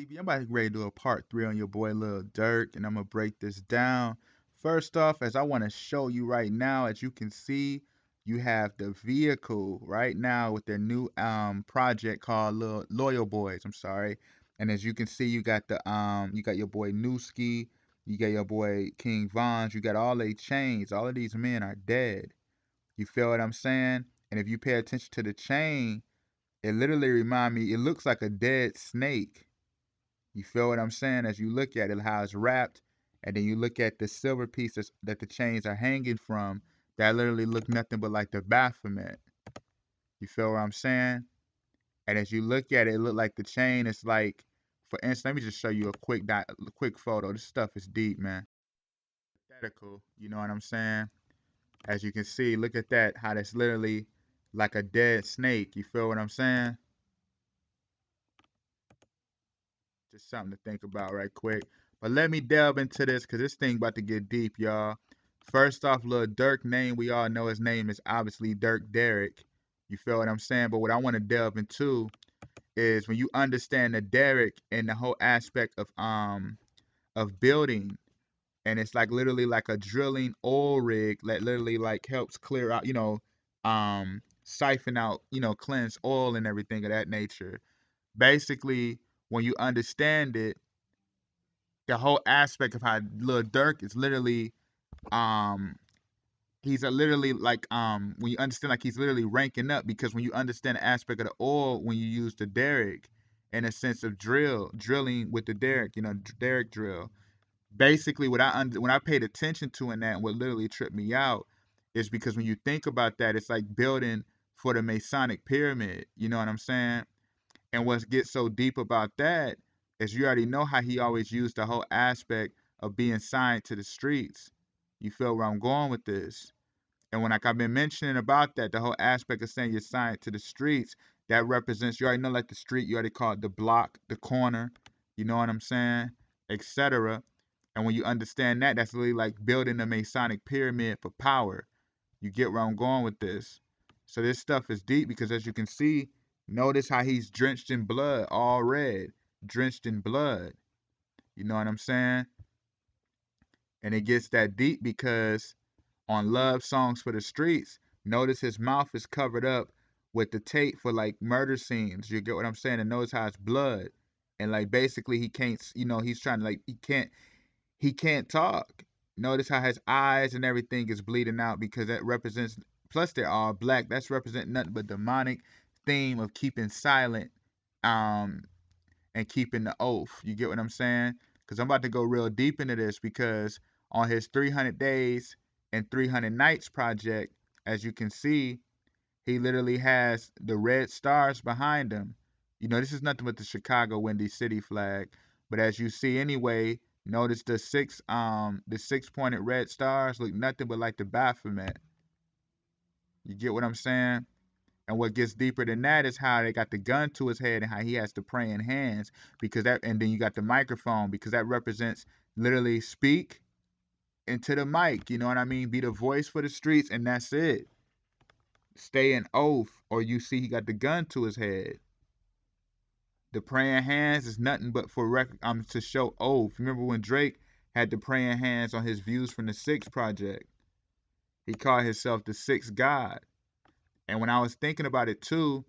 TV. I'm about to ready to do a part three on your boy Lil Durk, and I'm gonna break this down. First off, as I want to show you right now, as you can see, you have the vehicle right now with their new project called Lil Loyal Boys. I'm sorry, and as you can see, you got your boy Newski, you got your boy King Vons, you got all they chains. All of these men are dead. You feel what I'm saying? And if you pay attention to the chain, it literally remind me. It looks like a dead snake. You feel what I'm saying? As you look at it, how it's wrapped, and then you look at the silver pieces that the chains are hanging from, that literally look nothing but like the Baphomet. You feel what I'm saying? And as you look at it, it look like the chain is like, for instance, let me just show you a quick photo. This stuff is deep, man. Hypothetical, you know what I'm saying? As you can see, look at that, how that's literally like a dead snake. You feel what I'm saying? Just something to think about right quick. But let me delve into this because this thing about to get deep, y'all. First off, little Durk name, we all know his name is obviously Durk Derrick. You feel what I'm saying? But what I want to delve into is when you understand the Derrick and the whole aspect of building, and it's like literally like a drilling oil rig that literally like helps clear out, siphon out, cleanse oil and everything of that nature. Basically, when you understand it, the whole aspect of how Lil Durk is literally um he's a literally like when you understand, like, he's literally ranking up, because when you understand the aspect of the oil, when you use the derrick in a sense of drilling with the derrick, derrick drill. Basically, when I paid attention to in that, and what literally tripped me out is because when you think about that, it's like building for the Masonic pyramid. You know what I'm saying? And what gets so deep about that is you already know how he always used the whole aspect of being signed to the streets. You feel where I'm going with this? And when, like, I've been mentioning about that, the whole aspect of saying you're signed to the streets, that represents, you already know, like the street, you already call it the block, the corner, you know what I'm saying, etc. And when you understand that, that's really like building a Masonic pyramid for power. You get where I'm going with this. So this stuff is deep because, as you can see, notice how he's drenched in blood, all red, drenched in blood. You know what I'm saying? And it gets that deep because on Love Songs for the Streets, notice his mouth is covered up with the tape for like murder scenes. You get what I'm saying? And notice how it's blood. And like basically he can't, he's trying to, like, he can't talk. Notice how his eyes and everything is bleeding out because that represents, plus they're all black, that's representing nothing but demonic theme of keeping silent, um and keeping the oath. You get what I'm saying? Because I'm about to go real deep into this because on his 300 days and 300 nights project, as you can see, he literally has the red stars behind him. This is nothing but the Chicago Windy City flag. But as you see anyway, notice the six pointed red stars look nothing but like the Baphomet. You get what I'm saying? And what gets deeper than that is how they got the gun to his head and how he has the praying hands, because that, and then you got the microphone, because that represents literally speak into the mic. You know what I mean? Be the voice for the streets, and that's it. Stay an oath, or you see he got the gun to his head. The praying hands is nothing but for to show oath. Remember when Drake had the praying hands on his Views from the Six project? He called himself the Sixth God. And when I was thinking about it too,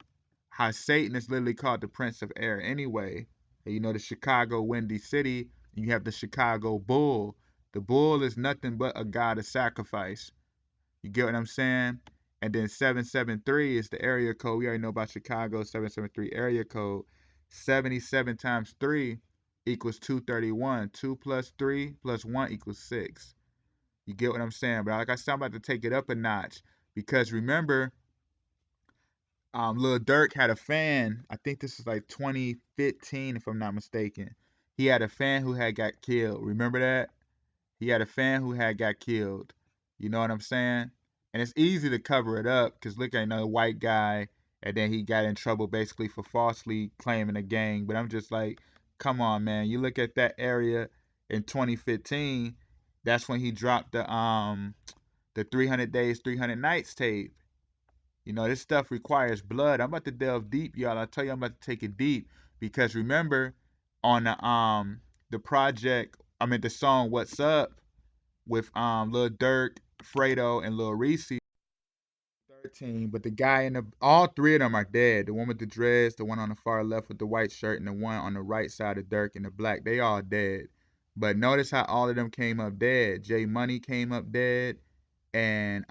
how Satan is literally called the Prince of Air anyway. And the Chicago Windy City, you have the Chicago Bull. The bull is nothing but a god of sacrifice. You get what I'm saying? And then 773 is the area code. We already know about Chicago, 773 area code. 77 times 3 equals 231. 2 plus 3 plus 1 equals 6. You get what I'm saying? But like I said, I'm about to take it up a notch. Because remember, Lil Durk had a fan. I think this is like 2015, if I'm not mistaken. He had a fan who had got killed. Remember that? He had a fan who had got killed. You know what I'm saying? And it's easy to cover it up because look at another white guy, and then he got in trouble basically for falsely claiming a gang. But I'm just like, come on, man. You look at that area in 2015. That's when he dropped the 300 days, 300 nights tape. This stuff requires blood. I'm about to delve deep, y'all. I tell you, I'm about to take it deep because remember, on the project. I mean the song "What's Up" with Lil Durk, Fredo, and Lil Reese. 13, but the guy in the all three of them are dead. The one with the dreads, the one on the far left with the white shirt, and the one on the right side of Durk in the black. They all dead. But notice how all of them came up dead. J Money came up dead, and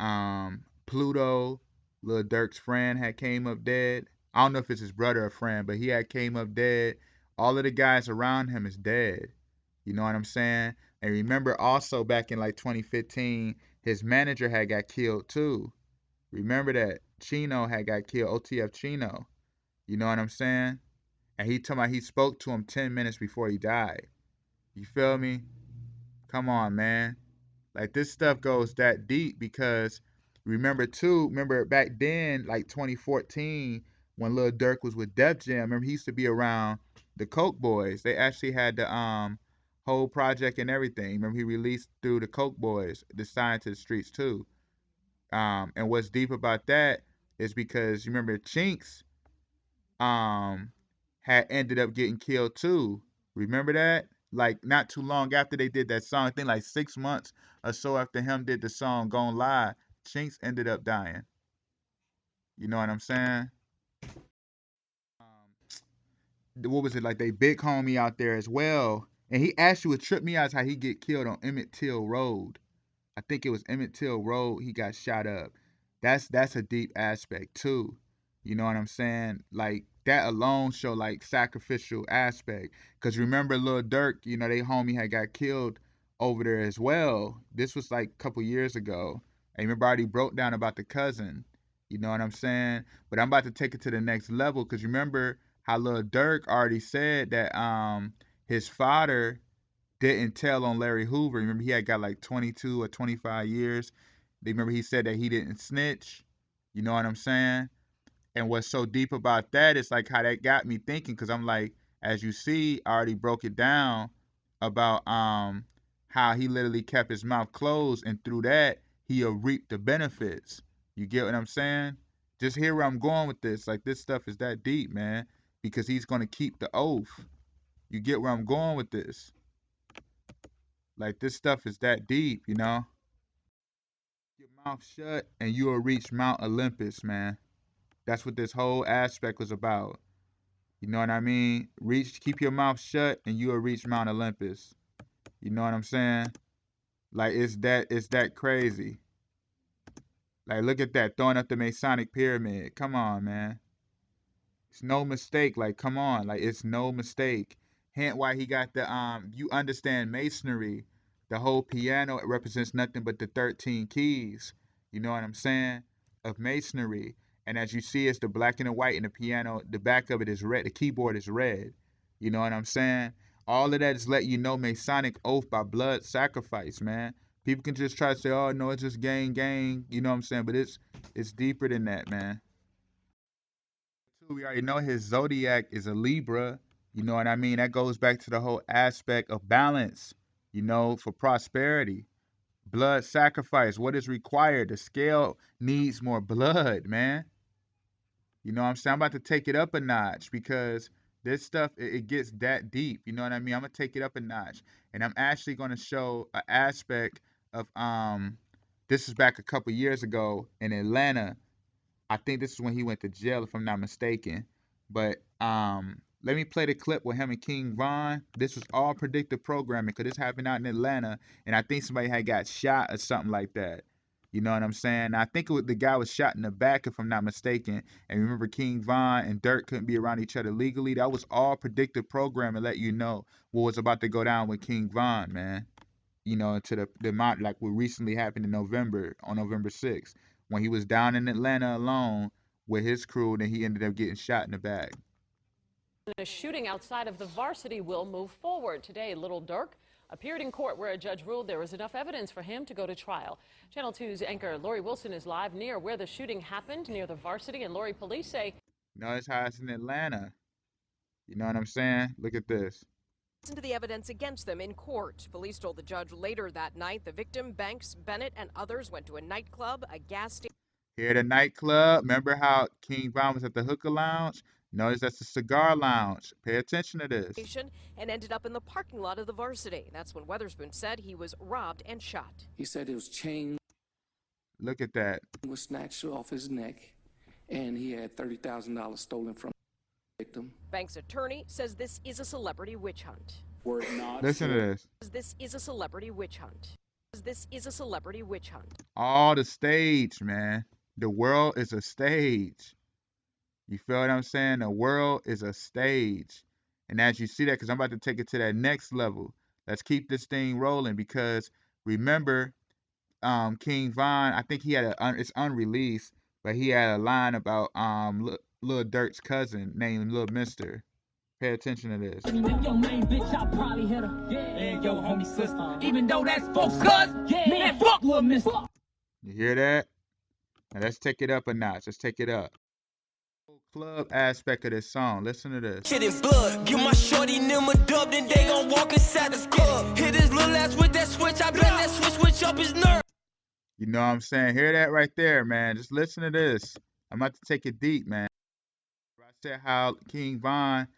Pluto, Lil Durk's friend, had came up dead. I don't know if it's his brother or friend, but he had came up dead. All of the guys around him is dead. You know what I'm saying? And remember also back in like 2015, his manager had got killed too. Remember that Chino had got killed, OTF Chino. You know what I'm saying? And he told me he spoke to him 10 minutes before he died. You feel me? Come on, man. Like this stuff goes that deep because remember back then, like 2014, when Lil Durk was with Def Jam, remember he used to be around the Coke Boys. They actually had the whole project and everything. Remember he released through the Coke Boys, the Sign to the Streets too. And what's deep about that is because you remember Chinks um had ended up getting killed too. Remember that? Like not too long after they did that song, I think like 6 months or so after him did the song Gon' Lie, Chinks ended up dying. You know what I'm saying? What was it like? They big homie out there as well, and he actually would trip me out how he get killed on Emmett Till Road. I think it was Emmett Till Road. He got shot up. That's a deep aspect too. You know what I'm saying? Like that alone show like sacrificial aspect. Cause remember Lil Durk, you know, they homie had got killed over there as well. This was like a couple years ago. And remember I already broke down about the cousin. You know what I'm saying? But I'm about to take it to the next level. Cause remember how Lil Durk already said that his father didn't tell on Larry Hoover. Remember, he had got like 22 or 25 years. They remember he said that he didn't snitch. You know what I'm saying? And what's so deep about that is like how that got me thinking, because I'm like, as you see, I already broke it down about how he literally kept his mouth closed, and through that he'll reap the benefits. You get what I'm saying? Just hear where I'm going with this. Like this stuff is that deep, man, because he's gonna keep the oath. You get where I'm going with this? Like this stuff is that deep, you know? Your mouth shut and you will reach Mount Olympus, man. That's what this whole aspect was about. You know what I mean? Keep your mouth shut and you will reach Mount Olympus. You know what I'm saying? Like it's that crazy. Like look at that, throwing up the Masonic pyramid. Come on, man. It's no mistake. Like, come on. Like, it's no mistake. Hint why he got the you understand masonry. The whole piano it represents nothing but the 13 keys. You know what I'm saying? Of masonry. And as you see, it's the black and the white and the piano, the back of it is red. The keyboard is red. You know what I'm saying? All of that is let you know Masonic oath by blood sacrifice, man. People can just try to say, oh no, it's just gang, you know what I'm saying? But it's deeper than that, man. We already know his zodiac is a Libra. You know what I mean? That goes back to the whole aspect of balance, you know, for prosperity. Blood sacrifice, what is required? The scale needs more blood, man. You know what I'm saying? I'm about to take it up a notch because this stuff, it gets that deep. You know what I mean? I'm going to take it up a notch. And I'm actually going to show an aspect of, this is back a couple years ago in Atlanta. I think this is when he went to jail, if I'm not mistaken. But let me play the clip with him and King Von. This was all predictive programming because this happened out in Atlanta, and I think somebody had got shot or something like that. You know what I'm saying? I think the guy was shot in the back, if I'm not mistaken. And remember, King Von and Durk couldn't be around each other legally. That was all predictive programming, let you know what was about to go down with King Von, man. You know, to the amount like what recently happened in November, on November 6th, when he was down in Atlanta alone with his crew, then he ended up getting shot in the back. A shooting outside of the varsity will move forward. Today, Little Durk appeared in court where a judge ruled there was enough evidence for him to go to trial. Channel 2's anchor Lori Wilson is live near where the shooting happened, near the varsity, and Lori, police say. Notice how it's in Atlanta. You know what I'm saying? Look at this. Listen to the evidence against them in court. Police told the judge later that night the victim, Banks, Bennett, and others went to a nightclub, a gas station. Here at the nightclub, remember how King Von was at the hookah lounge? Notice that's the cigar lounge. Pay attention to this. and ended up in the parking lot of the Varsity. That's when Weatherspoon said he was robbed and shot. He said his chain Look at that. was snatched off his neck, and he had $30,000 stolen from the victim. Banks' attorney says this is a celebrity witch hunt. Were it not Listen to this. This is a celebrity witch hunt. This is a celebrity witch hunt. All the stage, man. The world is a stage. You feel what I'm saying? The world is a stage. And as you see that, because I'm about to take it to that next level, let's keep this thing rolling because remember, King Von, I think he had it's unreleased, but he had a line about Lil Durk's cousin named Lil Mister. Pay attention to this. Your main bitch, I probably hit her. And your homie sister. Even though that's folks' cuz, man, fuck Lil Mister. You hear that? Now let's take it up a notch. Let's take it up. Club aspect of this song. Listen to this. Shit in blood. Give my shorty them a dub, then they gon' walk inside the club. Hit his little ass with that switch. I bet that switch up his nerve. You know what I'm saying? Hear that right there, man. Just listen to this. I'm about to take it deep, man. I said how King Von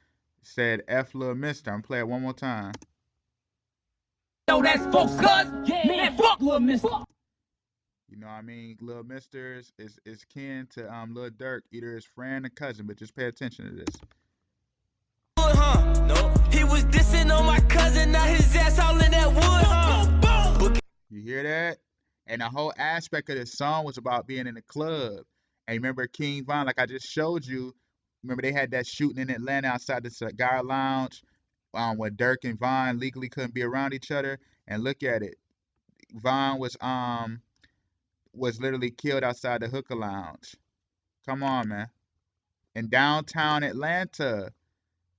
said F Lil Mister. I'm play it one more time. Though that's folks' cuz, man, fuck Lil Mister. You know what I mean? Lil Mister is kin to Lil Durk, either his friend or cousin, but just pay attention to this. No, he was dissing on my cousin, now his ass all in that wood. You hear that? And the whole aspect of this song was about being in the club. And remember King Von, like I just showed you, remember they had that shooting in Atlanta outside the cigar lounge where Durk and Von legally couldn't be around each other. And look at it. Von was literally killed outside the hookah lounge. Come on, man. In downtown Atlanta.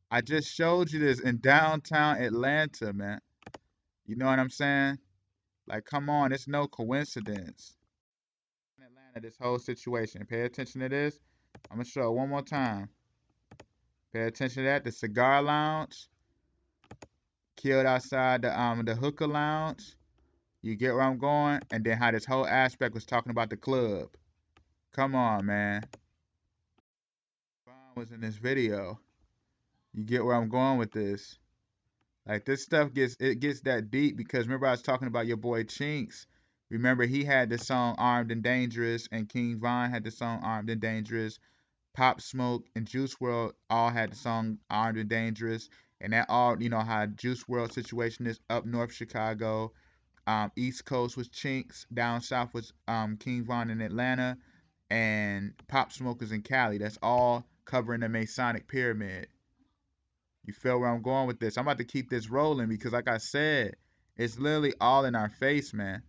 I just showed you this in downtown Atlanta, man. You know what I'm saying? Like, come on, it's no coincidence. In Atlanta, this whole situation. Pay attention to this. I'm gonna show it one more time. Pay attention to that. The cigar lounge. Killed outside the hookah lounge. You get where I'm going? And then how this whole aspect was talking about the club. Come on, man. Vaughn was in this video. You get where I'm going with this? Like this stuff gets that deep because remember I was talking about your boy Chinks. Remember he had the song Armed and Dangerous and King Von had the song Armed and Dangerous. Pop Smoke and Juice WRLD all had the song Armed and Dangerous. And that all, you know how Juice WRLD situation is up north Chicago. East Coast was Chinks. Down south was King Von in Atlanta. And Pop Smoke is in Cali. That's all covering the Masonic Pyramid. You feel where I'm going with this? I'm about to keep this rolling because like I said, it's literally all in our face, man.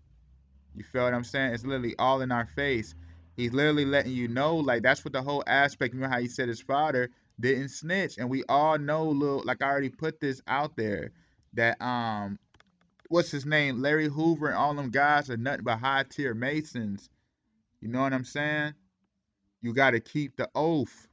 You feel what I'm saying? It's literally all in our face. He's literally letting you know, like that's what the whole aspect, you know how he said his father didn't snitch. And we all know, like I already put this out there, that what's his name? Larry Hoover and all them guys are nothing but high tier Masons. You know what I'm saying? You gotta keep the oath.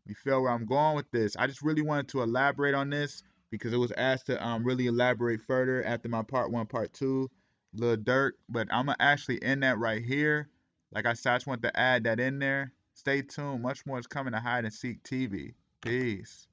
You feel where I'm going with this? I just really wanted to elaborate on this because it was asked to really elaborate further after my part 1, part 2, Lil Durk. But I'm gonna actually end that right here. Like I said, I just want to add that in there. Stay tuned. Much more is coming to Hide and Seek TV. Peace.